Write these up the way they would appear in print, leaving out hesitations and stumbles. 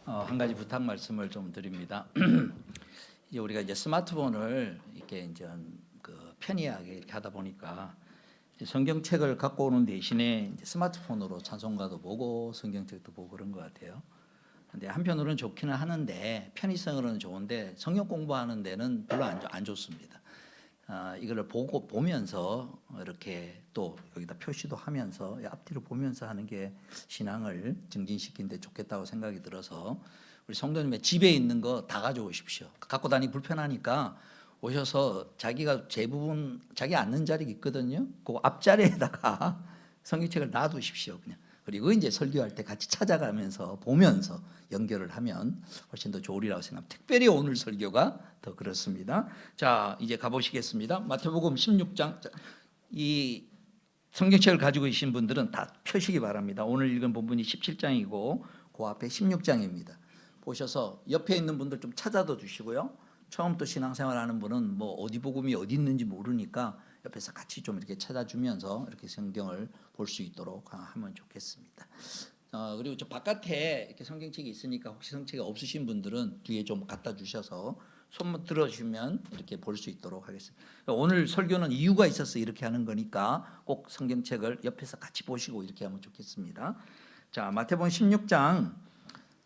한 가지 부탁 말씀을 좀 드립니다. 이제 우리가 이제 스마트폰을 이렇게 이제 편리하게 이렇게 하다 보니까 성경책을 갖고 오는 대신에 이제 스마트폰으로 찬송가도 보고 성경책도 보고 그런 것 같아요. 근데 한편으로는 좋기는 하는데 편의성으로는 좋은데 성경 공부하는 데는 별로 안 좋습니다. 이거를 보면서 이렇게 또 여기다 표시도 하면서 앞뒤로 보면서 하는 게 신앙을 증진시키는 데 좋겠다고 생각이 들어서 우리 성도님의 집에 있는 거 다 가져오십시오. 갖고 다니기 불편하니까 오셔서 자기가 대부분 자기 앉는 자리 있거든요. 그 앞자리에다가 성경책을 놔두십시오. 그냥. 그리고 이제 설교할 때 같이 찾아가면서 보면서 연결을 하면 훨씬 더 좋으리라고 생각합니다. 특별히 오늘 설교가 더 그렇습니다. 자, 이제 가보시겠습니다. 마태복음 16장. 이 성경책을 가지고 계신 분들은 다 펴시기 바랍니다. 오늘 읽은 본문이 17장이고 그 앞에 16장입니다. 보셔서 옆에 있는 분들 좀 찾아도 주시고요. 처음 또 신앙생활 하는 분은 뭐 어디 복음이 어디 있는지 모르니까 옆에서 같이 좀 이렇게 찾아주면서 이렇게 성경을 볼 수 있도록 하면 좋겠습니다. 그리고 저 바깥에 이렇게 성경책이 있으니까 혹시 성경책이 없으신 분들은 뒤에 좀 갖다 주셔서 손 들어주시면 이렇게 볼 수 있도록 하겠습니다. 오늘 설교는 이유가 있어서 이렇게 하는 거니까 꼭 성경책을 옆에서 같이 보시고 이렇게 하면 좋겠습니다. 자, 마태복음 16장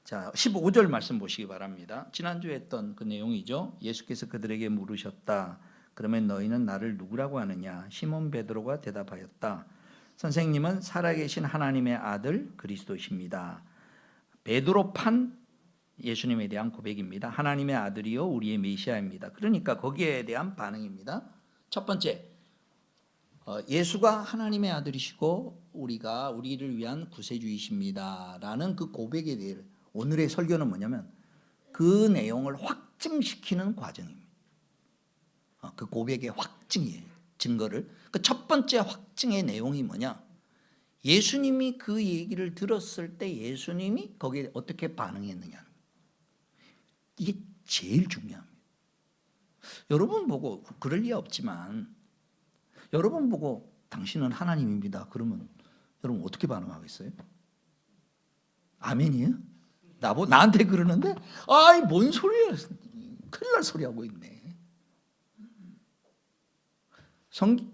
자 15절 말씀 보시기 바랍니다. 지난주에 했던 그 내용이죠. 예수께서 그들에게 물으셨다. 그러면 너희는 나를 누구라고 하느냐? 시몬 베드로가 대답하였다. 선생님은 살아계신 하나님의 아들 그리스도십니다. 베드로 판 예수님에 대한 고백입니다. 하나님의 아들이요 우리의 메시아입니다. 그러니까 거기에 대한 반응입니다. 첫 번째, 예수가 하나님의 아들이시고 우리가 우리를 위한 구세주이십니다라는 그 고백에 대해 오늘의 설교는 뭐냐면 그 내용을 확증시키는 과정입니다. 그 고백의 확증이에요. 증거를. 그 첫 번째 확증의 내용이 뭐냐? 예수님이 그 얘기를 들었을 때 예수님이 거기에 어떻게 반응했느냐. 이게 제일 중요합니다. 여러분 보고 그럴 리 없지만 여러분 보고 당신은 하나님입니다. 그러면 여러분 어떻게 반응하겠어요? 아멘이에요? 나한테 그러는데 아이 뭔 소리야. 큰일 날 소리 하고 있네.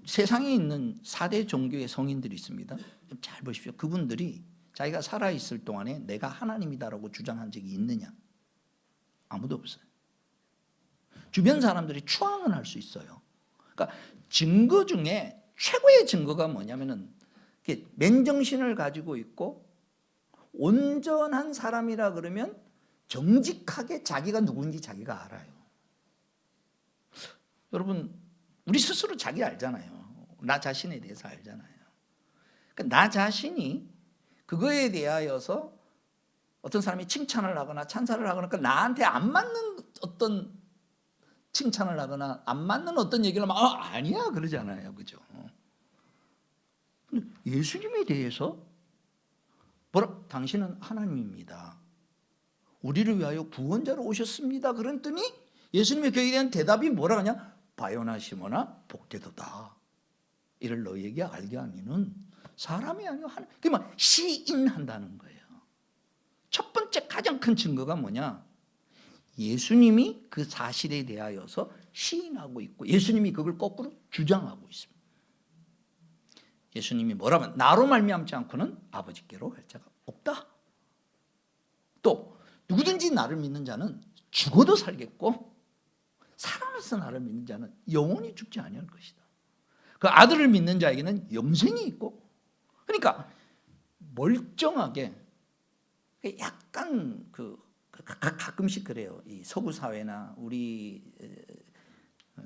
세상에 있는 4대 종교의 성인들이 있습니다. 좀 잘 보십시오. 그분들이 자기가 살아있을 동안에 내가 하나님이다라고 주장한 적이 있느냐? 아무도 없어요. 주변 사람들이 추앙은 할 수 있어요. 그러니까 증거 중에 최고의 증거가 뭐냐면은 맨정신을 가지고 있고 온전한 사람이라 그러면 정직하게 자기가 누구인지 자기가 알아요. 여러분 우리 스스로 자기 알잖아요. 나 자신에 대해서 알잖아요. 그러니까 나 자신이 그거에 대하여서 어떤 사람이 칭찬을 하거나 찬사를 하거나 그러니까 나한테 안 맞는 어떤 칭찬을 하거나 안 맞는 어떤 얘기를 하면 아니야 그러잖아요. 그죠? 예수님에 대해서 당신은 하나님입니다. 우리를 위하여 구원자로 오셨습니다. 그랬더니 예수님의 그에 대한 대답이 뭐라 하냐? 바요나 시모나 복되도다. 이를 너희에게 알게 하니는 사람이 아니요 하나님. 그러면 시인한다는 거예요. 첫 번째 가장 큰 증거가 뭐냐? 예수님이 그 사실에 대하여서 시인하고 있고 예수님이 그걸 거꾸로 주장하고 있습니다. 예수님이 뭐라면 나로 말미암지 않고는 아버지께로 갈 자가 없다. 또 누구든지 나를 믿는 자는 죽어도 살겠고 살아나서 나를 믿는 자는 영원히 죽지 아니할 것이다. 그 아들을 믿는 자에게는 영생이 있고 그러니까 멀쩡하게 약간 가끔씩 그래요. 이 서구 사회나 우리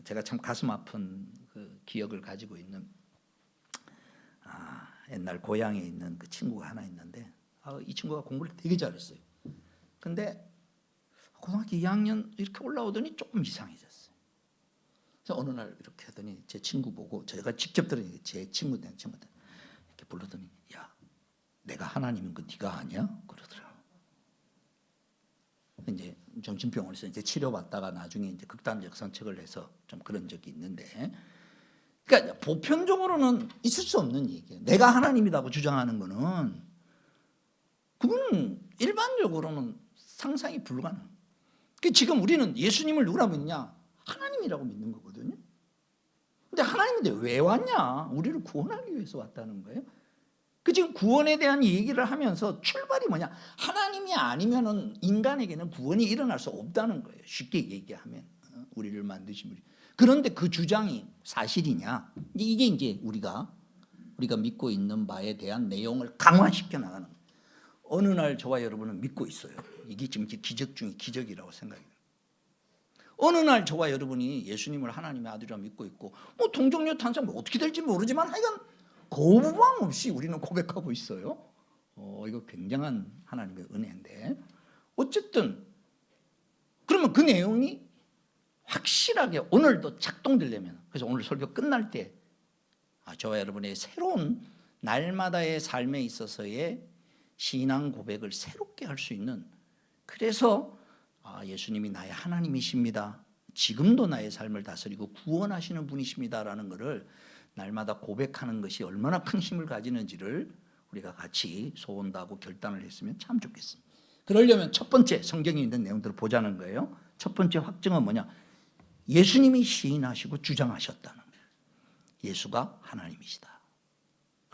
제가 참 가슴 아픈 그 기억을 가지고 있는 옛날 고향에 있는 그 친구가 하나 있는데 이 친구가 공부를 되게 잘했어요. 근데 고등학교 2학년 이렇게 올라오더니 조금 이상해졌어요. 그래서 어느 날 이렇게 하더니 제 친구 보고 제가 직접 들으니 제 친구들 이렇게 불러더니 야 내가 하나님인 거 네가 아냐? 그러더라고. 이제 정신병원에서 이제 치료받다가 나중에 이제 극단적 선택을 해서 좀 그런 적이 있는데, 그러니까 보편적으로는 있을 수 없는 얘기예요. 내가 하나님이라고 주장하는 거는 그거는 일반적으로는 상상이 불가능. 지금 우리는 예수님을 누구라 믿냐? 하나님이라고 믿는 거거든요. 근데 하나님인데 왜 왔냐? 우리를 구원하기 위해서 왔다는 거예요. 지금 구원에 대한 얘기를 하면서 출발이 뭐냐? 하나님이 아니면은 인간에게는 구원이 일어날 수 없다는 거예요. 쉽게 얘기하면 우리를 만드신 분이. 그런데 그 주장이 사실이냐? 이게 이제 우리가 믿고 있는 바에 대한 내용을 강화시켜 나가는 거예요. 어느 날 저와 여러분은 믿고 있어요. 이게 지금 기적 중에 기적이라고 생각해요. 어느 날 저와 여러분이 예수님을 하나님의 아들이라고 믿고 있고 동정녀 탄생 어떻게 될지 모르지만 하여간 거부감 없이 우리는 고백하고 있어요. 이거 굉장한 하나님의 은혜인데 어쨌든 그러면 그 내용이 확실하게 오늘도 작동되려면 그래서 오늘 설교 끝날 때 저와 여러분의 새로운 날마다의 삶에 있어서의 신앙 고백을 새롭게 할 수 있는 그래서 예수님이 나의 하나님이십니다. 지금도 나의 삶을 다스리고 구원하시는 분이십니다라는 것을 날마다 고백하는 것이 얼마나 큰 힘을 가지는지를 우리가 같이 소원하고 결단을 했으면 참 좋겠습니다. 그러려면 첫 번째 성경에 있는 내용들을 보자는 거예요. 첫 번째 확증은 뭐냐? 예수님이 시인하시고 주장하셨다는 거예요. 예수가 하나님이시다.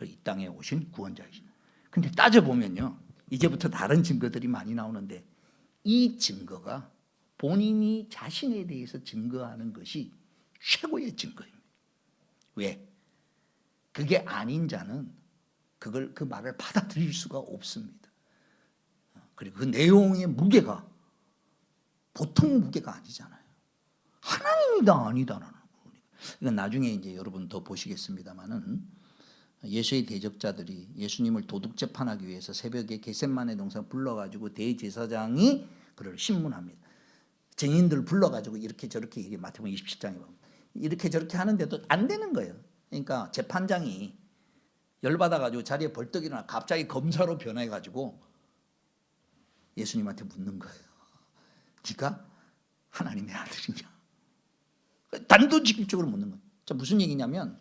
이 땅에 오신 구원자이시다. 근데 따져보면요. 이제부터 다른 증거들이 많이 나오는데 이 증거가 본인이 자신에 대해서 증거하는 것이 최고의 증거입니다. 왜? 그게 아닌 자는 그 말을 받아들일 수가 없습니다. 그리고 그 내용의 무게가 보통 무게가 아니잖아요. 하나님이다 아니다라는 거니까. 이건 나중에 이제 여러분 더 보시겠습니다만은 예수의 대적자들이 예수님을 도둑 재판하기 위해서 새벽에 겟셋마네 동산 불러가지고 대제사장이 그를 신문합니다. 증인들 불러가지고 이렇게 저렇게 얘기 마태복음 27장에 보면 이렇게 저렇게 하는데도 안 되는 거예요. 그러니까 재판장이 열받아가지고 자리에 벌떡 일어나 갑자기 검사로 변해가지고 예수님한테 묻는 거예요. 네가 하나님의 아들이냐? 단도직입적으로 묻는 거예요. 자, 무슨 얘기냐면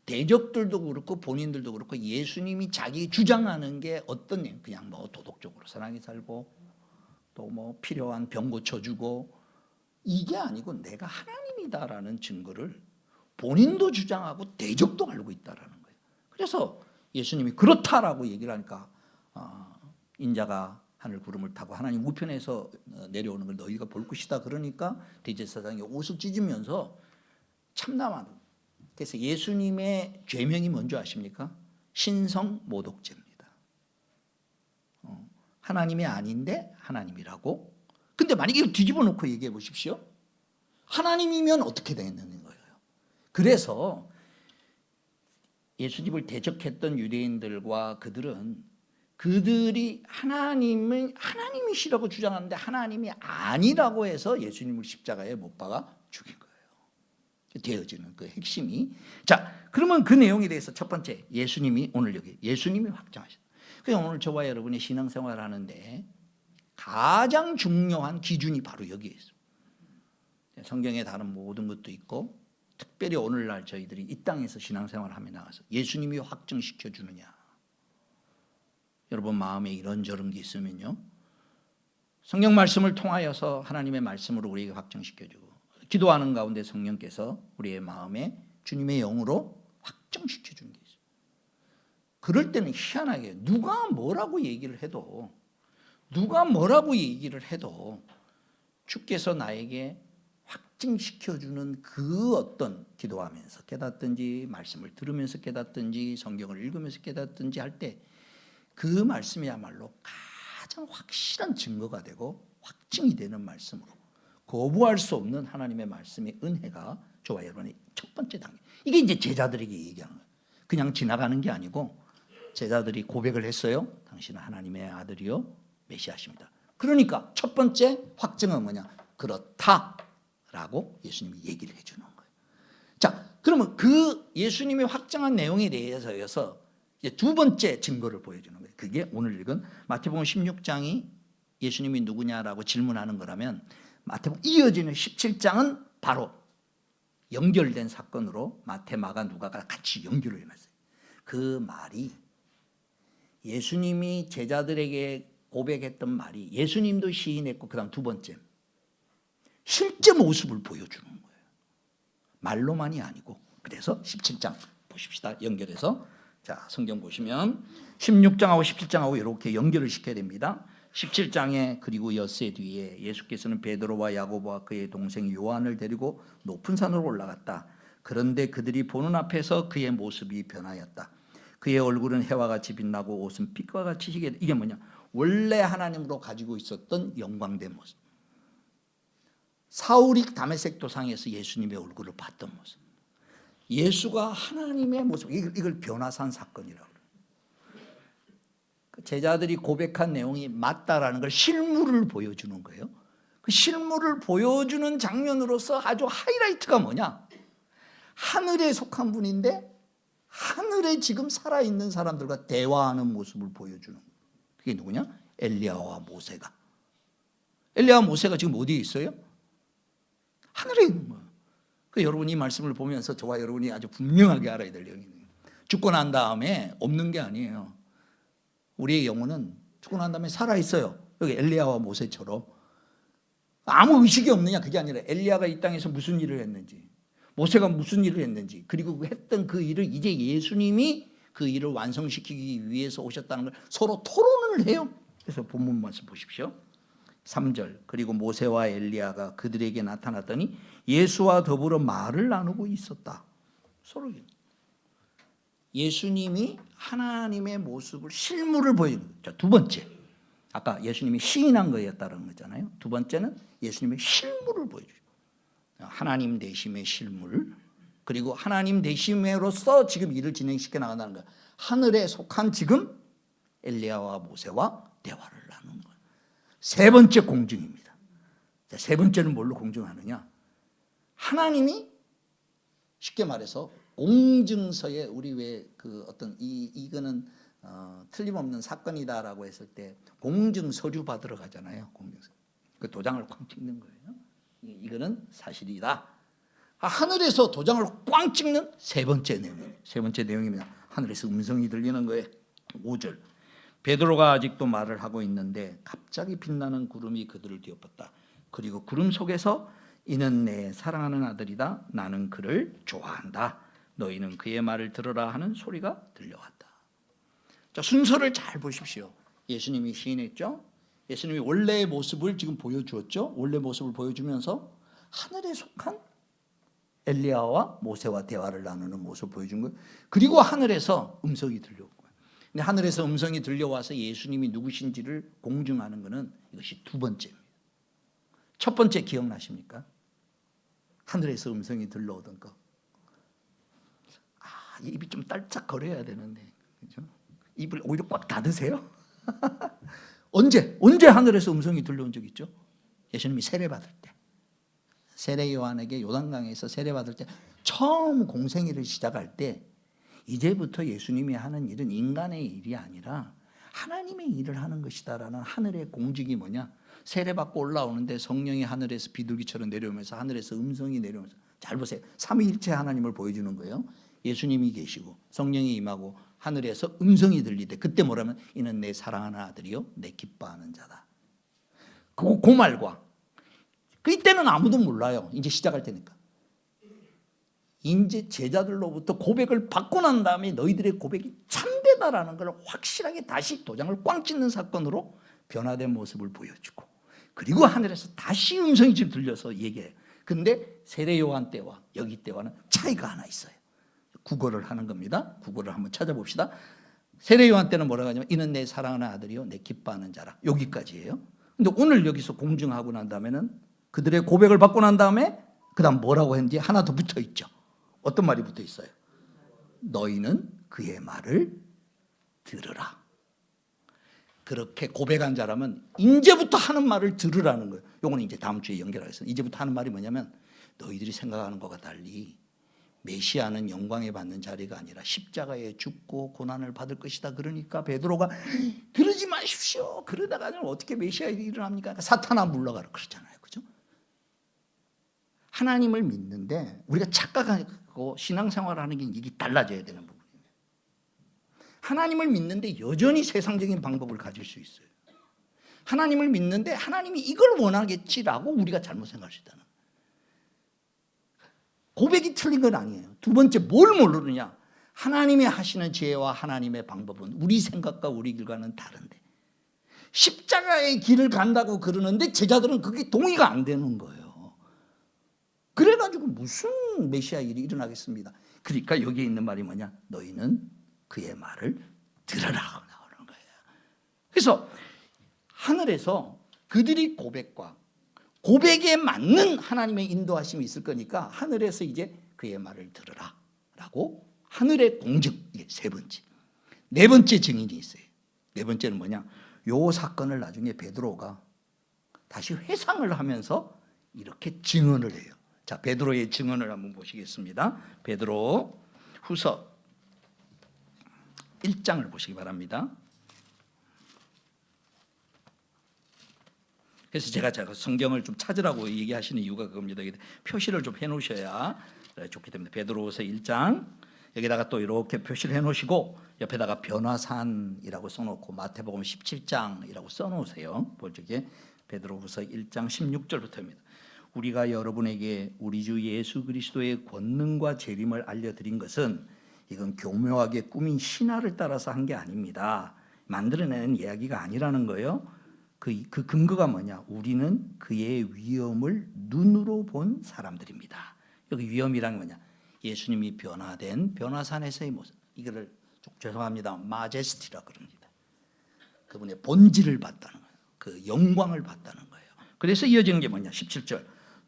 대적들도 그렇고 본인들도 그렇고 예수님이 자기 주장하는 게 어떤 내용? 그냥 도덕적으로 사랑이 살고 또 필요한 병 고쳐주고 이게 아니고 내가 하나님이다라는 증거를 본인도 주장하고 대적도 알고 있다라는 거예요. 그래서 예수님이 그렇다라고 얘기를 하니까 인자가 하늘 구름을 타고 하나님 우편에서 내려오는 걸 너희가 볼 것이다. 그러니까 대제사장이 옷을 찢으면서 참담한. 그래서 예수님의 죄명이 뭔지 아십니까? 신성 모독죄입니다. 하나님이 아닌데 하나님이라고. 근데 만약에 이걸 뒤집어 놓고 얘기해 보십시오. 하나님이면 어떻게 되는 거예요? 그래서 예수님을 대적했던 유대인들과 그들이 하나님이시라고 주장하는데 하나님이 아니라고 해서 예수님을 십자가에 못 박아 죽인 거예요. 되어지는 그 핵심이. 자, 그러면 그 내용에 대해서 첫 번째 예수님이 오늘 여기 예수님이 확정하셨다. 그래서 오늘 저와 여러분이 신앙생활 하는데 가장 중요한 기준이 바로 여기에 있습니다. 성경에 다른 모든 것도 있고 특별히 오늘날 저희들이 이 땅에서 신앙생활을 하며 나가서 예수님이 확증시켜 주느냐. 여러분 마음에 이런저런 게 있으면요. 성경 말씀을 통하여서 하나님의 말씀으로 우리에게 확증시켜 주고 기도하는 가운데 성령께서 우리의 마음에 주님의 영으로 확정시켜 주는 게 있어요. 그럴 때는 희한하게 누가 뭐라고 얘기를 해도 주께서 나에게 확증시켜 주는 그 어떤 기도하면서 깨닫든지 말씀을 들으면서 깨닫든지 성경을 읽으면서 깨닫든지 할 때 그 말씀이야말로 가장 확실한 증거가 되고 확증이 되는 말씀으로 거부할 수 없는 하나님의 말씀의 은혜가 저와 여러분의 첫 번째 단계. 이게 이제 제자들에게 얘기하는 거예요. 그냥 지나가는 게 아니고 제자들이 고백을 했어요. 당신은 하나님의 아들이요 메시아십니다. 그러니까 첫 번째 확증은 뭐냐? 그렇다라고 예수님이 얘기를 해주는 거예요. 자, 그러면 그 예수님이 확정한 내용에 대해서 이제 두 번째 증거를 보여주는 거예요. 그게 오늘 읽은 마태복음 16장이 예수님이 누구냐라고 질문하는 거라면 마태복음 이어지는 17장은 바로 연결된 사건으로 마태, 마가, 누가가 같이 연결을 해놨어요. 그 말이 예수님이 제자들에게 고백했던 말이 예수님도 시인했고 그다음 두 번째 실제 모습을 보여주는 거예요. 말로만이 아니고. 그래서 17장 보십시다. 연결해서. 자, 성경 보시면 16장하고 17장하고 이렇게 연결을 시켜야 됩니다. 17장에 그리고 엿새 뒤에 예수께서는 베드로와 야고보와 그의 동생 요한을 데리고 높은 산으로 올라갔다. 그런데 그들이 보는 앞에서 그의 모습이 변하였다. 그의 얼굴은 해와 같이 빛나고 옷은 빛과 같이 희게. 이게 뭐냐? 원래 하나님으로 가지고 있었던 영광된 모습. 사울이 다메섹 도상에서 예수님의 얼굴을 봤던 모습. 예수가 하나님의 모습. 이걸 변화산 사건이라고 그래요. 제자들이 고백한 내용이 맞다라는 걸 실물을 보여주는 거예요. 그 실물을 보여주는 장면으로서 아주 하이라이트가 뭐냐? 하늘에 속한 분인데 하늘에 지금 살아있는 사람들과 대화하는 모습을 보여주는 거예요. 그게 누구냐? 엘리야와 모세가. 엘리야와 모세가 지금 어디에 있어요? 하늘에 있는 거예요. 여러분이 이 말씀을 보면서 저와 여러분이 아주 분명하게 알아야 될 내용이에요. 죽고 난 다음에 없는 게 아니에요. 우리의 영혼은 죽고 난 다음에 살아있어요. 여기 엘리야와 모세처럼. 아무 의식이 없느냐 그게 아니라 엘리야가 이 땅에서 무슨 일을 했는지, 모세가 무슨 일을 했는지, 그리고 했던 그 일을 이제 예수님이 그 일을 완성시키기 위해서 오셨다는 걸 서로 토론을 해요. 그래서 본문 말씀 보십시오. 3절. 그리고 모세와 엘리야가 그들에게 나타났더니 예수와 더불어 말을 나누고 있었다. 서로 예수님이 하나님의 모습을 실물을 보여주는 거죠. 두 번째, 아까 예수님이 시인한 거였다는 거잖아요. 두 번째는 예수님의 실물을 보여주죠. 하나님 되심의 실물, 그리고 하나님 되심으로써 지금 일을 진행시켜 나간다는 거예요. 하늘에 속한 지금 엘리야와 모세와 대화를 나누는 거예요. 세 번째 공증입니다. 자, 세 번째는 뭘로 공증하느냐? 하나님이 쉽게 말해서 공증서에 우리 왜 그 어떤 이거는 틀림없는 사건이다라고 했을 때 공증 서류 받으러 가잖아요. 공증서. 그 도장을 꽝 찍는 거예요. 이거는 사실이다. 하늘에서 도장을 꽝 찍는 세 번째 내용. 세 번째 내용입니다. 하늘에서 음성이 들리는 거예요. 5절. 베드로가 아직도 말을 하고 있는데 갑자기 빛나는 구름이 그들을 뒤엎었다. 그리고 구름 속에서 이는 내 사랑하는 아들이다. 나는 그를 좋아한다. 너희는 그의 말을 들으라 하는 소리가 들려왔다. 자, 순서를 잘 보십시오. 예수님이 시인했죠. 예수님이 원래의 모습을 지금 보여주었죠. 원래 모습을 보여주면서 하늘에 속한 엘리야와 모세와 대화를 나누는 모습을 보여준 거예요. 그리고 하늘에서 음성이 들려왔고, 근데 하늘에서 음성이 들려와서 예수님이 누구신지를 공증하는 것은 이것이 두 번째입니다. 첫 번째 기억나십니까? 하늘에서 음성이 들려오던 거. 입이 좀 딸짝거려야 되는데, 그죠? 입을 오히려 꽉 닫으세요. 언제 하늘에서 음성이 들려온 적 있죠? 예수님이 세례받을 때, 세례 요한에게 요단강에서 세례받을 때 처음 공생애를 시작할 때 이제부터 예수님이 하는 일은 인간의 일이 아니라 하나님의 일을 하는 것이다라는 하늘의 공직이 뭐냐? 세례받고 올라오는데 성령이 하늘에서 비둘기처럼 내려오면서 하늘에서 음성이 내려오면서, 잘 보세요. 삼위일체 하나님을 보여주는 거예요. 예수님이 계시고 성령이 임하고 하늘에서 음성이 들리되 그때 뭐라면 이는 내 사랑하는 아들이요 내 기뻐하는 자다. 그 말과 이때는 아무도 몰라요. 이제 시작할 테니까. 이제 제자들로부터 고백을 받고 난 다음에 너희들의 고백이 참되다라는 걸 확실하게 다시 도장을 꽝 찍는 사건으로 변화된 모습을 보여주고, 그리고 하늘에서 다시 음성이 지금 들려서 얘기해요. 근데 세례 요한 때와 여기 때와는 차이가 하나 있어요. 국어를 하는 겁니다. 국어를 한번 찾아봅시다. 세례 요한 때는 뭐라고 하냐면 이는 내 사랑하는 아들이요 내 기뻐하는 자라. 여기까지예요. 근데 오늘 여기서 공증하고 난 다음에는 그들의 고백을 받고 난 다음에 그 다음 뭐라고 했는지 하나 더 붙어 있죠. 어떤 말이 붙어 있어요? 너희는 그의 말을 들으라. 그렇게 고백한 자라면 이제부터 하는 말을 들으라는 거예요. 요거는 이제 다음 주에 연결하겠습니다. 이제부터 하는 말이 뭐냐면 너희들이 생각하는 것과 달리 메시아는 영광에 받는 자리가 아니라 십자가에 죽고 고난을 받을 것이다. 그러니까 베드로가 그러지 마십시오. 그러다가는 어떻게 메시아의 일을 합니까? 사탄아 물러가라 그러잖아요. 그죠? 하나님을 믿는데 우리가 착각하고 신앙생활하는 게 이게 달라져야 되는 부분이에요. 하나님을 믿는데 여전히 세상적인 방법을 가질 수 있어요. 하나님을 믿는데 하나님이 이걸 원하겠지라고 우리가 잘못 생각할 수 있다는 거예요. 고백이 틀린 건 아니에요. 두 번째, 뭘 모르느냐? 하나님이 하시는 지혜와 하나님의 방법은 우리 생각과 우리 길과는 다른데, 십자가의 길을 간다고 그러는데 제자들은 그게 동의가 안 되는 거예요. 그래가지고 무슨 메시아 일이 일어나겠습니다. 그러니까 여기에 있는 말이 뭐냐? 너희는 그의 말을 들으라 나오는 거예요. 그래서 하늘에서 그들이 고백에 맞는 하나님의 인도하심이 있을 거니까 하늘에서 이제 그의 말을 들으라 라고 하늘의 공증, 이게 세 번째. 네 번째 증인이 있어요. 네 번째는 뭐냐? 요 사건을 나중에 베드로가 다시 회상을 하면서 이렇게 증언을 해요. 자, 베드로의 증언을 한번 보시겠습니다. 베드로 후서 1장을 보시기 바랍니다. 그래서 제가 성경을 좀 찾으라고 얘기하시는 이유가 그겁니다. 표시를 좀 해놓으셔야 좋기 때문에 베드로후서 1장 여기다가 또 이렇게 표시를 해놓으시고 옆에다가 변화산이라고 써놓고 마태복음 17장이라고 써놓으세요. 볼적에 베드로후서 1장 16절부터입니다. 우리가 여러분에게 우리 주 예수 그리스도의 권능과 재림을 알려드린 것은 이건 교묘하게 꾸민 신화를 따라서 한 게 아닙니다. 만들어낸 이야기가 아니라는 거예요. 그 근거가 뭐냐? 우리는 그의 위엄을 눈으로 본 사람들입니다. 여기 위엄이란 뭐냐? 예수님이 변화된 변화산에서의 모습. 이거를 죄송합니다. 마제스티라 그럽니다. 그분의 본질을 봤다는 거예요. 그 영광을 봤다는 거예요. 그래서 이어지는 게 뭐냐? 17절.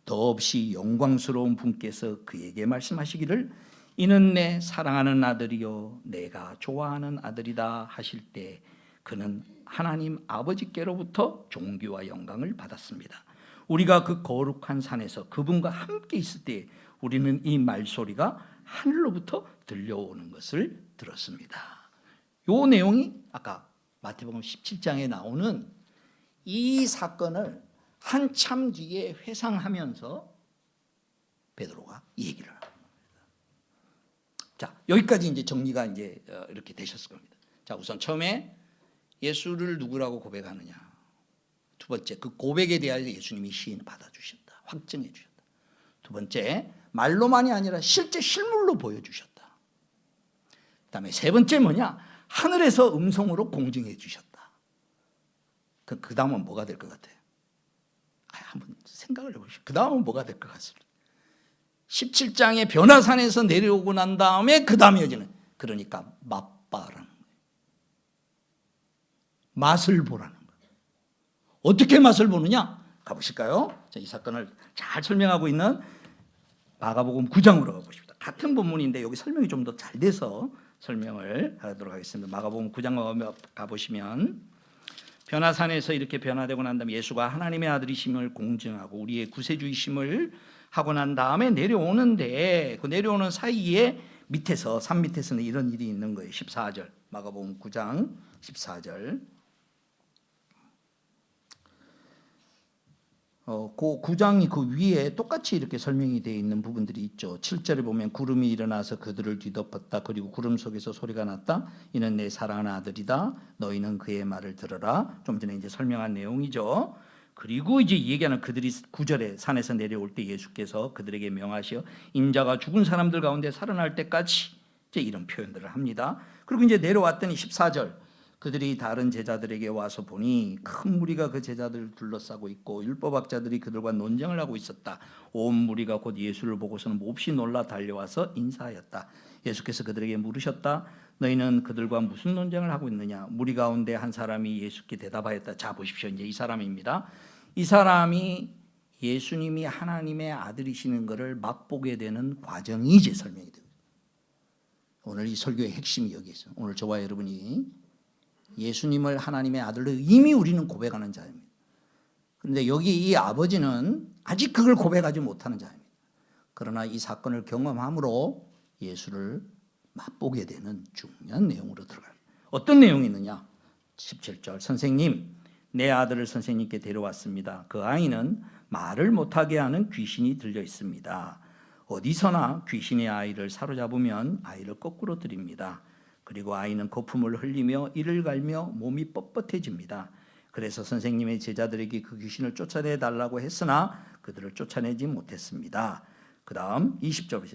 더없이 영광스러운 분께서 그에게 말씀하시기를 이는 내 사랑하는 아들이요 내가 좋아하는 아들이다 하실 때 그는 하나님 아버지께로부터 존귀와 영광을 받았습니다. 우리가 그 거룩한 산에서 그분과 함께 있을 때 우리는 이 말소리가 하늘로부터 들려오는 것을 들었습니다. 이 내용이 아까 마태복음 17장에 나오는 이 사건을 한참 뒤에 회상하면서 베드로가 얘기를 합니다. 자, 여기까지 이제 정리가 이제 이렇게 되셨을 겁니다. 자, 우선 처음에 예수를 누구라고 고백하느냐. 두 번째, 그 고백에 대하여 예수님이 시인 받아주셨다. 확증해 주셨다. 두 번째, 말로만이 아니라 실제 실물로 보여주셨다. 그 다음에 세 번째 뭐냐? 하늘에서 음성으로 공증해 주셨다. 그 다음은 뭐가 될 것 같아요? 한번 생각을 해보시죠. 그 다음은 뭐가 될 것 같습니다. 17장의 변화산에서 내려오고 난 다음에 그 다음에 이어지는, 그러니까 맛봐라는 거예요. 맛을 보라는 거예요. 어떻게 맛을 보느냐? 가보실까요? 자, 이 사건을 잘 설명하고 있는 마가복음 9장으로 가보십시다. 같은 본문인데 여기 설명이 좀 더 잘 돼서 설명을 하도록 하겠습니다. 마가복음 9장 가보시면 변화산에서 이렇게 변화되고 난 다음에 예수가 하나님의 아들이심을 공증하고 우리의 구세주이심을 하고 난 다음에 내려오는데 그 내려오는 사이에 밑에서 산 밑에서는 이런 일이 있는 거예요. 14절 마가복음 9장 14절 그 9장이 그 위에 똑같이 이렇게 설명이 되어 있는 부분들이 있죠. 7절에 보면 구름이 일어나서 그들을 뒤덮었다. 그리고 구름 속에서 소리가 났다. 이는 내 사랑하는 아들이다. 너희는 그의 말을 들어라. 좀 전에 이제 설명한 내용이죠. 그리고 이제 얘기하는 그들이 9절에 산에서 내려올 때 예수께서 그들에게 명하시어 인자가 죽은 사람들 가운데 살아날 때까지 이제 이런 표현들을 합니다. 그리고 이제 내려왔더니 14절 그들이 다른 제자들에게 와서 보니 큰 무리가 그 제자들을 둘러싸고 있고 율법학자들이 그들과 논쟁을 하고 있었다. 온 무리가 곧 예수를 보고서는 몹시 놀라 달려와서 인사하였다. 예수께서 그들에게 물으셨다. 너희는 그들과 무슨 논쟁을 하고 있느냐? 무리 가운데 한 사람이 예수께 대답하였다. 자, 보십시오. 이제 이 사람입니다. 이 사람이 예수님이 하나님의 아들이시는 것을 맛보게 되는 과정이 이제 설명이 됩니다. 오늘 이 설교의 핵심이 여기 있어요. 오늘 저와 여러분이 예수님을 하나님의 아들로 이미 우리는 고백하는 자입니다. 그런데 여기 이 아버지는 아직 그걸 고백하지 못하는 자입니다. 그러나 이 사건을 경험함으로 예수를 맛보게 되는 중요한 내용으로 들어갑니다. 어떤 내용이 있느냐? 17절 선생님 내 아들을 선생님께 데려왔습니다. 그 아이는 말을 못하게 하는 귀신이 들려 있습니다. 어디서나 귀신이 아이를 사로잡으면 아이를 거꾸로 들입니다. 그리고 아이는 거품을 흘리며 이를 갈며 몸이 뻣뻣해집니다. 그래서 선생님의 제자들에게 그 귀신을 쫓아내 달라고 했으나 그들을 쫓아내지 못했습니다. 그 다음 20절.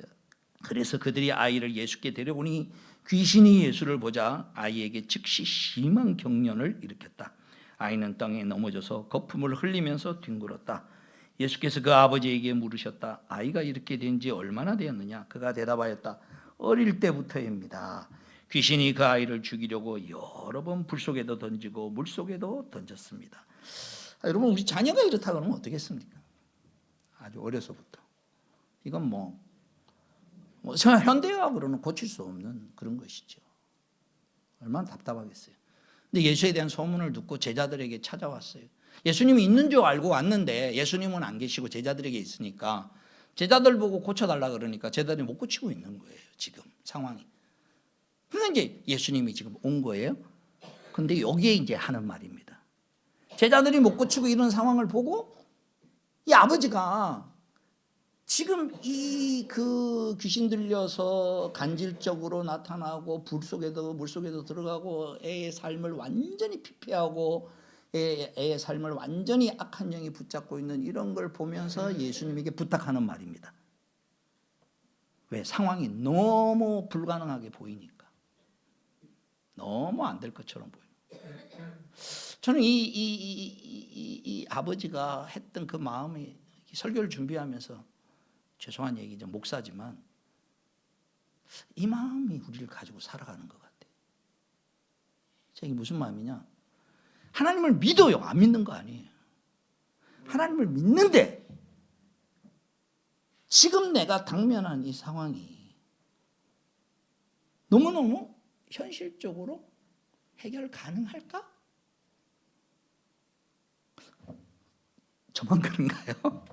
그래서 그들이 아이를 예수께 데려오니 귀신이 예수를 보자 아이에게 즉시 심한 경련을 일으켰다. 아이는 땅에 넘어져서 거품을 흘리면서 뒹굴었다. 예수께서 그 아버지에게 물으셨다. 아이가 이렇게 된 지 얼마나 되었느냐? 그가 대답하였다. 어릴 때부터입니다. 귀신이 그 아이를 죽이려고 여러 번 불속에도 던지고 물속에도 던졌습니다. 여러분, 우리 자녀가 이렇다 그러면 어떻겠습니까? 아주 어려서부터. 이건 현대의학으로는 고칠 수 없는 그런 것이죠. 얼마나 답답하겠어요. 근데 예수에 대한 소문을 듣고 제자들에게 찾아왔어요. 예수님이 있는 줄 알고 왔는데 예수님은 안 계시고 제자들에게 있으니까 제자들 보고 고쳐달라 그러니까 제자들이 못 고치고 있는 거예요. 지금 상황이. 그런데 이제 예수님이 지금 온 거예요. 근데 여기에 이제 하는 말입니다. 제자들이 못 고치고 이런 상황을 보고 이 아버지가 지금 그 귀신 들려서 간질적으로 나타나고 물속에도 들어가고 애의 삶을 완전히 피폐하고 애의 삶을 완전히 악한 영이 붙잡고 있는 이런 걸 보면서 예수님에게 부탁하는 말입니다. 왜? 상황이 너무 불가능하게 보이니까. 너무 안 될 것처럼 보여요. 저는 이 아버지가 했던 그 마음이 설교를 준비하면서 죄송한 얘기죠. 목사지만 이 마음이 우리를 가지고 살아가는 것 같아요. 이게 무슨 마음이냐? 하나님을 믿어요. 안 믿는 거 아니에요. 하나님을 믿는데 지금 내가 당면한 이 상황이 너무너무 현실적으로 해결 가능할까? 저만 그런가요?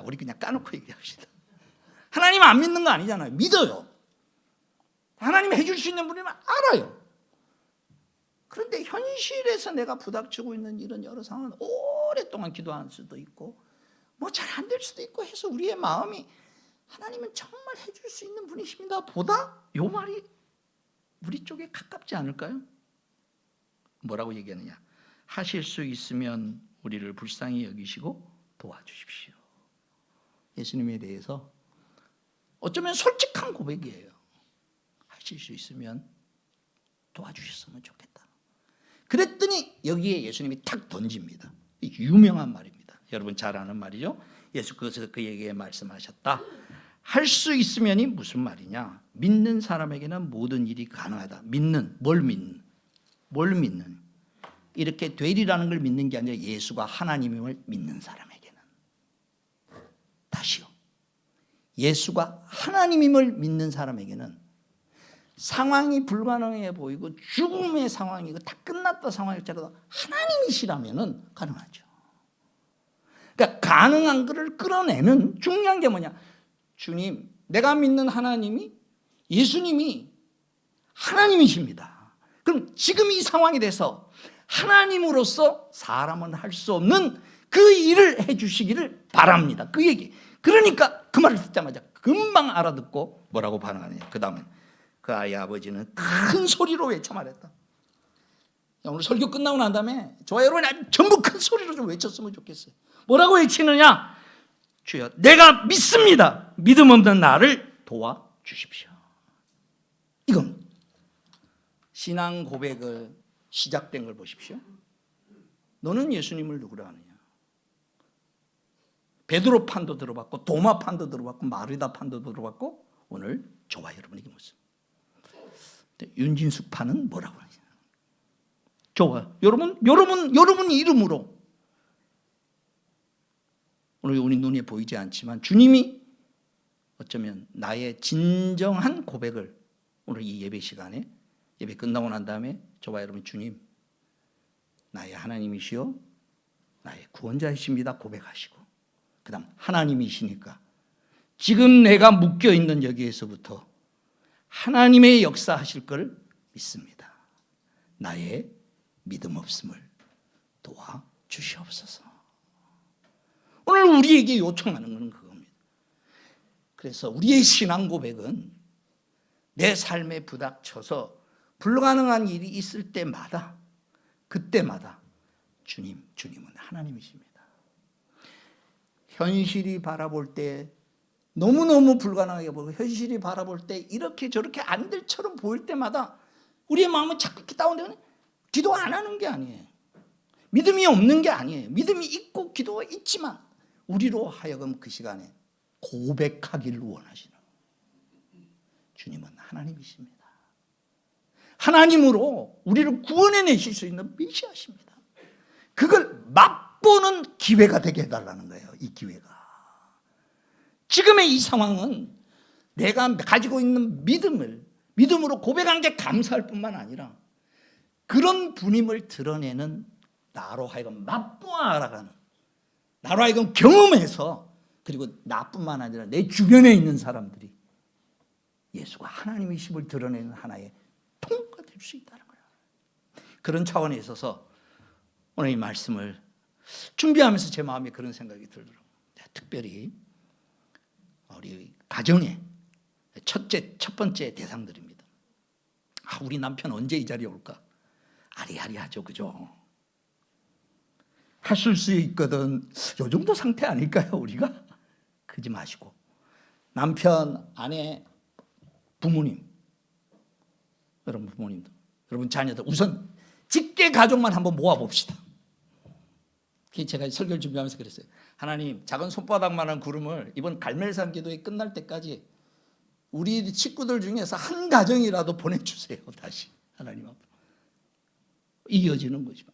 우리 그냥 까놓고 얘기합시다. 하나님 안 믿는 거 아니잖아요. 믿어요. 하나님이 해줄 수 있는 분이면 알아요. 그런데 현실에서 내가 부닥치고 있는 이런 여러 상황은 오랫동안 기도할 수도 있고 잘 안 될 수도 있고 해서 우리의 마음이 하나님은 정말 해줄 수 있는 분이십니다 보다 이 말이 우리 쪽에 가깝지 않을까요? 뭐라고 얘기하느냐? 하실 수 있으면 우리를 불쌍히 여기시고 도와주십시오. 예수님에 대해서 어쩌면 솔직한 고백이에요. 하실 수 있으면 도와주셨으면 좋겠다. 그랬더니 여기에 예수님이 탁 던집니다. 유명한 말입니다. 여러분 잘 아는 말이죠. 예수께서 그에게 말씀하셨다. 할 수 있으면이 무슨 말이냐? 믿는 사람에게는 모든 일이 가능하다. 믿는, 뭘 믿는? 이렇게 되리라는 걸 믿는 게 아니라 예수가 하나님임을 믿는 사람에게는. 다시요. 예수가 하나님임을 믿는 사람에게는 상황이 불가능해 보이고 죽음의 상황이고 다 끝났다 상황일지라도 하나님이시라면 가능하죠. 그러니까 가능한 것을 끌어내는 중요한 게 뭐냐? 주님, 내가 믿는 하나님이 예수님이 하나님이십니다. 그럼 지금 이 상황에 대해서 하나님으로서 사람은 할 수 없는 그 일을 해주시기를 바랍니다. 그 얘기. 그러니까 그 말을 듣자마자 금방 알아듣고 뭐라고 반응하느냐. 그 다음에 그 아이 아버지는 큰 소리로 외쳐 말했다. 오늘 설교 끝나고 난 다음에 저와 여러분이 전부 큰 소리로 좀 외쳤으면 좋겠어요. 뭐라고 외치느냐? 주여, 내가 믿습니다. 믿음 없는 나를 도와주십시오. 이건 신앙 고백을 시작된 걸 보십시오. 너는 예수님을 누구라 하느냐? 베드로 판도 들어봤고 도마 판도 들어봤고 마르다 판도 들어봤고 오늘 저와 여러분에게 묻습니다. 윤진숙 판은 뭐라고 하느냐? 저와 여러분 이름으로 오늘 우리 눈에 보이지 않지만 주님이 어쩌면 나의 진정한 고백을 오늘 이 예배 시간에 예배 끝나고 난 다음에 저와 여러분 주님 나의 하나님이시요 나의 구원자이십니다 고백하시고 그 다음 하나님이시니까 지금 내가 묶여있는 여기에서부터 하나님의 역사하실 걸 믿습니다. 나의 믿음 없음을 도와주시옵소서. 오늘 우리에게 요청하는 것은 그겁니다. 그래서 우리의 신앙 고백은 내 삶에 부닥쳐서 불가능한 일이 있을 때마다 그때마다 주님은 하나님이십니다. 현실이 바라볼 때 너무너무 불가능하게 보고 현실이 바라볼 때 이렇게 저렇게 안 될 처럼 보일 때마다 우리의 마음은 자꾸 이렇게 다운되면 기도 안 하는 게 아니에요. 믿음이 없는 게 아니에요. 믿음이 있고 기도가 있지만 우리로 하여금 그 시간에 고백하기를 원하시는 주님은 하나님이십니다. 하나님으로 우리를 구원해내실 수 있는 메시아십니다. 그걸 맛보는 기회가 되게 해달라는 거예요. 이 기회가. 지금의 이 상황은 내가 가지고 있는 믿음으로 고백한 게 감사할 뿐만 아니라 그런 분임을 드러내는 나로 하여금 맛보아 알아가는, 나로 하여금 경험해서, 그리고 나뿐만 아니라 내 주변에 있는 사람들이 예수가 하나님이심을 드러내는 하나의 통로가 될 수 있다는 거예요. 그런 차원에 있어서 오늘 이 말씀을 준비하면서 제 마음에 그런 생각이 들더라고요. 특별히 우리 가정의 첫 번째 대상들입니다. 우리 남편 언제 이 자리에 올까? 아리아리하죠, 그죠? 하실 수 있거든. 요 정도 상태 아닐까요, 우리가? 그러지 마시고 남편, 아내, 부모님, 여러분 부모님들, 여러분 자녀들, 우선 직계 가족만 한번 모아봅시다. 제가 설교를 준비하면서 그랬어요. 하나님, 작은 손바닥만한 구름을 이번 갈멜산 기도회 끝날 때까지 우리 식구들 중에서 한 가정이라도 보내주세요. 다시 하나님 앞으로 이어지는 거지만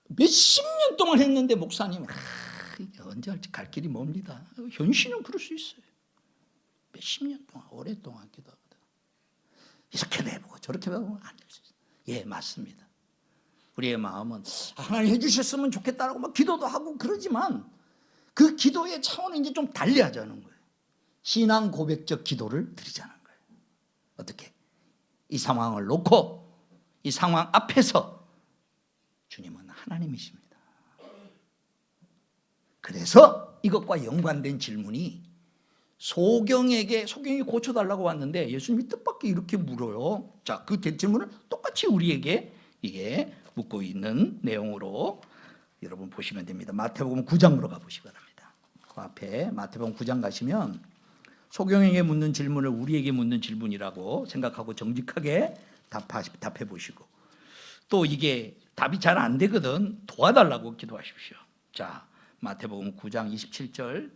몇십 년 동안 했는데 목사님 이게 언제 할지 갈 길이 멉니다. 현실은 그럴 수 있어요. 몇십 년 동안 오랫동안 기도하거든. 이렇게도 해보고 저렇게도 해보고 안 될 수 있어요. 예, 맞습니다. 우리의 마음은 하나님 해주셨으면 좋겠다라고 막 기도도 하고 그러지만 그 기도의 차원을 이제 좀 달리하자는 거예요. 신앙 고백적 기도를 드리자는 거예요. 어떻게? 이 상황을 놓고 이 상황 앞에서 주님은 하나님이십니다. 그래서 이것과 연관된 질문이 소경이 고쳐달라고 왔는데 예수님이 뜻밖의 이렇게 물어요. 자, 그 질문을 똑같이 우리에게 이게 묻고 있는 내용으로 여러분 보시면 됩니다. 마태복음 9장으로 가보시기 바랍니다. 그 앞에 마태복음 9장 가시면 소경에게 묻는 질문을 우리에게 묻는 질문이라고 생각하고 정직하게 답해 보시고, 또 이게 답이 잘 안 되거든 도와달라고 기도하십시오. 자, 마태복음 9장 27절,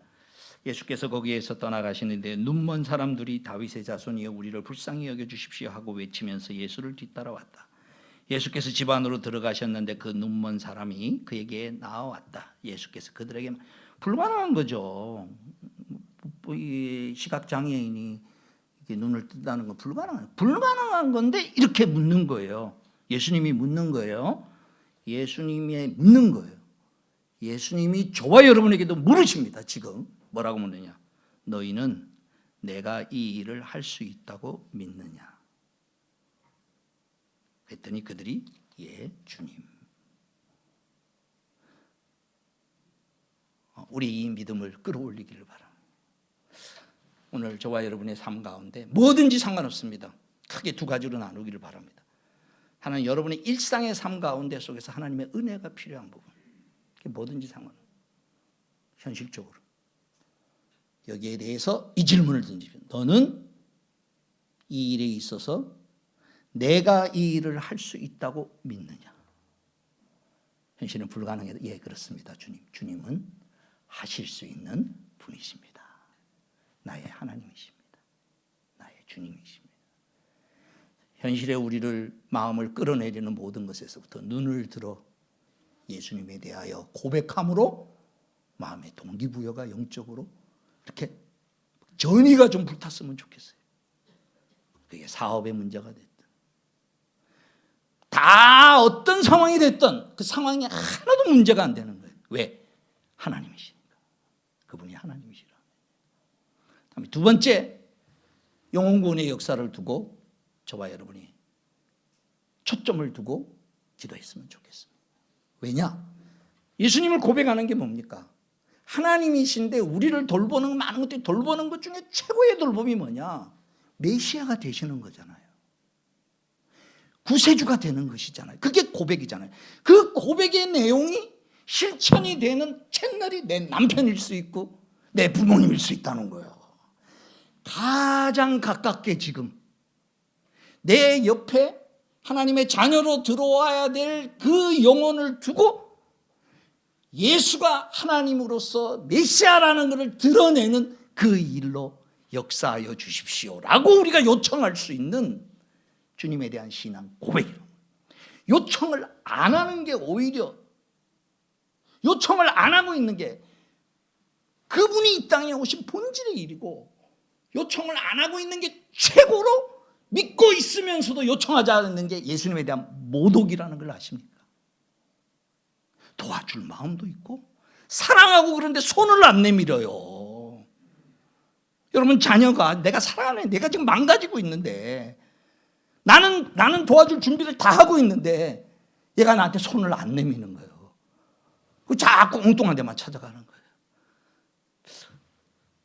예수께서 거기에서 떠나가시는데 눈먼 사람들이 다윗의 자손이여 우리를 불쌍히 여겨주십시오 하고 외치면서 예수를 뒤따라왔다. 예수께서 집 안으로 들어가셨는데 그 눈먼 사람이 그에게 나와왔다. 예수께서 그들에게 불가능한 거죠. 이 시각장애인이 눈을 뜬다는 건 불가능한 건데 이렇게 묻는 거예요. 예수님이 묻는 거예요. 예수님이 묻는 거예요. 예수님이 저와 여러분에게도 물으십니다. 지금 뭐라고 묻느냐? 너희는 내가 이 일을 할 수 있다고 믿느냐? 그랬더니 그들이 예, 주님. 우리 이 믿음을 끌어올리기를 바랍니다. 오늘 저와 여러분의 삶 가운데 뭐든지 상관없습니다. 크게 두 가지로 나누기를 바랍니다. 하나는 여러분의 일상의 삶 가운데 속에서 하나님의 은혜가 필요한 부분. 뭐든지 상관없어요. 현실적으로. 여기에 대해서 이 질문을 던지면 너는 이 일에 있어서 내가 이 일을 할 수 있다고 믿느냐? 현실은 불가능해도 예, 그렇습니다. 주님은 하실 수 있는 분이십니다. 나의 하나님이십니다. 나의 주님이십니다. 현실에 우리를 마음을 끌어내리는 모든 것에서부터 눈을 들어 예수님에 대하여 고백함으로 마음의 동기부여가 영적으로 이렇게 전의가 좀 불탔으면 좋겠어요. 그게 사업의 문제가 됐든 다 어떤 상황이 됐든 그 상황이 하나도 문제가 안 되는 거예요. 왜? 하나님이시니까. 그분이 하나님이시라. 다음에 두 번째, 영혼구원의 역사를 두고 저와 여러분이 초점을 두고 기도했으면 좋겠습니다. 왜냐? 예수님을 고백하는 게 뭡니까? 하나님이신데 우리를 돌보는 많은 것들이 돌보는 것 중에 최고의 돌봄이 뭐냐? 메시아가 되시는 거잖아요. 구세주가 되는 것이잖아요. 그게 고백이잖아요. 그 고백의 내용이 실천이 되는 채널이 내 남편일 수 있고 내 부모님일 수 있다는 거예요. 가장 가깝게 지금 내 옆에 하나님의 자녀로 들어와야 될 그 영혼을 두고 예수가 하나님으로서 메시아라는 것을 드러내는 그 일로 역사하여 주십시오라고 우리가 요청할 수 있는 주님에 대한 신앙 고백이에요. 요청을 안 하는 게 오히려, 요청을 안 하고 있는 게 그분이 이 땅에 오신 본질의 일이고, 요청을 안 하고 있는 게 최고로 믿고 있으면서도 요청하지 않는 게 예수님에 대한 모독이라는 걸 아십니까? 도와줄 마음도 있고 사랑하고 그런데 손을 안 내밀어요. 여러분, 자녀가 내가 사랑하는, 내가 지금 망가지고 있는데 나는 도와줄 준비를 다 하고 있는데 얘가 나한테 손을 안 내미는 거예요. 자꾸 엉뚱한 데만 찾아가는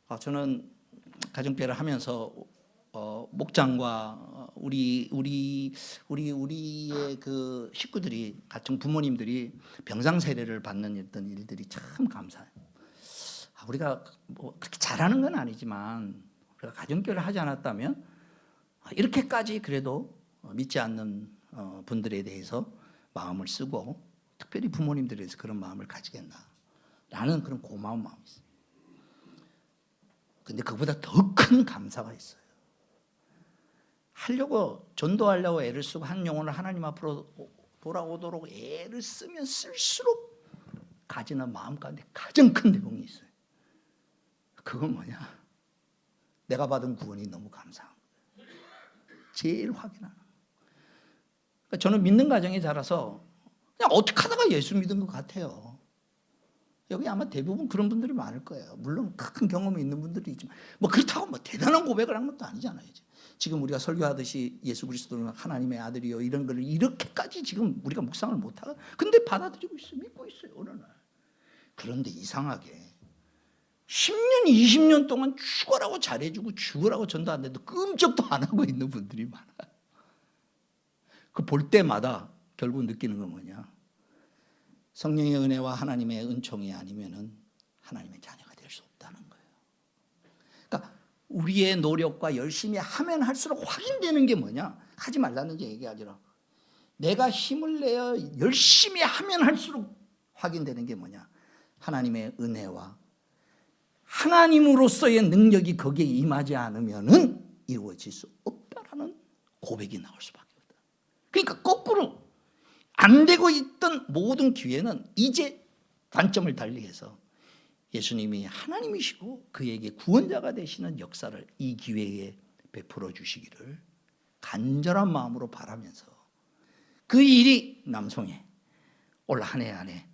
거예요. 저는 가정교회를 하면서 목장과 우리의 그 식구들이, 같은 부모님들이 병상 세례를 받는 어떤 일들이 참 감사해요. 우리가 뭐 그렇게 잘하는 건 아니지만 우리가 가정교회를 하지 않았다면 이렇게까지 그래도 믿지 않는 분들에 대해서 마음을 쓰고 특별히 부모님들에 대해서 그런 마음을 가지겠나라는 그런 고마운 마음이 있어요. 근데 그보다 더 큰 감사가 있어요. 전도하려고 애를 쓰고 한 영혼을 하나님 앞으로 돌아오도록 애를 쓰면 쓸수록 가지는 마음 가운데 가장 큰 내용이 있어요. 그건 뭐냐? 내가 받은 구원이 너무 감사한 거예요. 제일 확인하는 거예요. 그러니까 저는 믿는 가정에 자라서 그냥 어떻게 하다가 예수 믿은 것 같아요. 여기 아마 대부분 그런 분들이 많을 거예요. 물론 큰 경험이 있는 분들이 있지만 뭐 그렇다고 뭐 대단한 고백을 한 것도 아니잖아요. 지금 우리가 설교하듯이 예수 그리스도는 하나님의 아들이요 이런 걸 이렇게까지 지금 우리가 묵상을 못하고 근데 받아들이고 있어요. 믿고 있어요. 어느 날. 그런데 이상하게 10년 20년 동안 죽어라고 잘해주고 죽으라고 전도 안 해도 끔찍도 안 하고 있는 분들이 많아요. 그 볼 때마다 결국 느끼는 건 뭐냐? 성령의 은혜와 하나님의 은총이 아니면은 하나님의 자녀가 될 수 없다는 거예요. 그러니까 우리의 노력과 열심히 하면 할수록 확인되는 게 뭐냐? 하지 말라는 얘기가 아니라 내가 힘을 내어 열심히 하면 할수록 확인되는 게 뭐냐? 하나님의 은혜와 하나님으로서의 능력이 거기에 임하지 않으면은 이루어질 수 없다라는 고백이 나올 수밖에 없다. 그러니까 거꾸로 안 되고 있던 모든 기회는 이제 관점을 달리해서 예수님이 하나님이시고 그에게 구원자가 되시는 역사를 이 기회에 베풀어 주시기를 간절한 마음으로 바라면서 그 일이 남송에 올 한 해 안에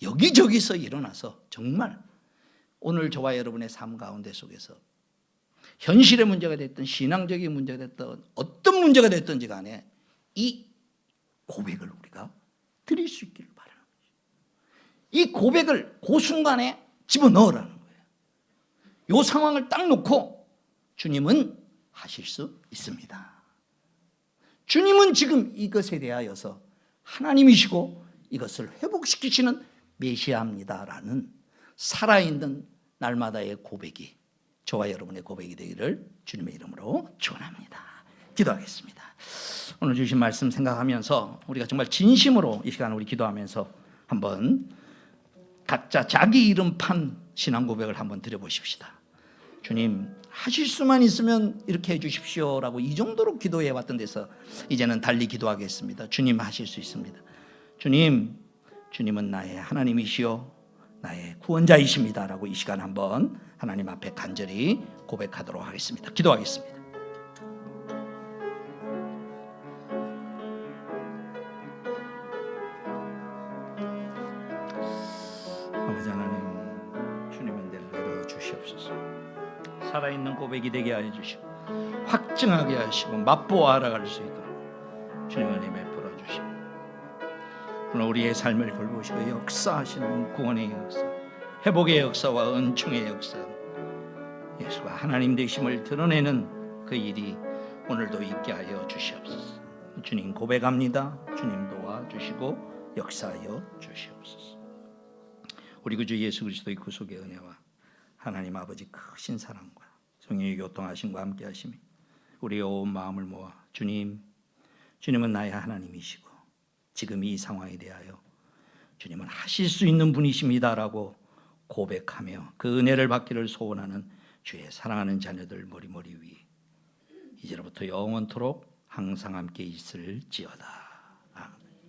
여기저기서 일어나서 정말 오늘 저와 여러분의 삶 가운데 속에서 현실의 문제가 됐든 신앙적인 문제가 됐든 어떤 문제가 됐든지 간에 이 고백을 우리가 드릴 수 있기를 바라는 거죠. 이 고백을 그 순간에 집어넣으라는 거예요. 이 상황을 딱 놓고 주님은 하실 수 있습니다. 주님은 지금 이것에 대하여서 하나님이시고 이것을 회복시키시는 메시아입니다라는 살아있는 날마다의 고백이 저와 여러분의 고백이 되기를 주님의 이름으로 축원합니다. 기도하겠습니다. 오늘 주신 말씀 생각하면서 우리가 정말 진심으로 이 시간 우리 기도하면서 한번 각자 자기 이름 판 신앙 고백을 한번 드려보십시다. 주님, 하실 수만 있으면 이렇게 해주십시오라고 이 정도로 기도해 왔던 데서 이제는 달리 기도하겠습니다. 주님, 하실 수 있습니다. 주님은 나의 하나님이시요 나의 구원자이십니다라고 이 시간 한번 하나님 앞에 간절히 고백하도록 하겠습니다. 기도하겠습니다. 아버지 하나님, 주님은 내려 주시옵소서. 살아있는 고백이 되게 하여 주시고 확증하게 하시고 맛보아 알아갈 수 있도록 주님 은혜 베풀어 주시고 오늘 우리의 삶을 돌보시고 역사하시는 구원의 역사, 회복의 역사와 은총의 역사, 예수가 하나님 되심을 드러내는 그 일이 오늘도 있게 하여 주시옵소서. 주님 고백합니다. 주님 도와주시고 역사하여 주시옵소서. 우리 구주 예수 그리스도의 구속의 은혜와 하나님 아버지 크신 사랑과 성령의 교통하심과 함께 하심이 우리의 온 마음을 모아 주님은 나의 하나님이시고 지금 이 상황에 대하여 주님은 하실 수 있는 분이십니다라고 고백하며 그 은혜를 받기를 소원하는 주의 사랑하는 자녀들 머리머리 위 이제로부터 영원토록 항상 함께 있을지어다.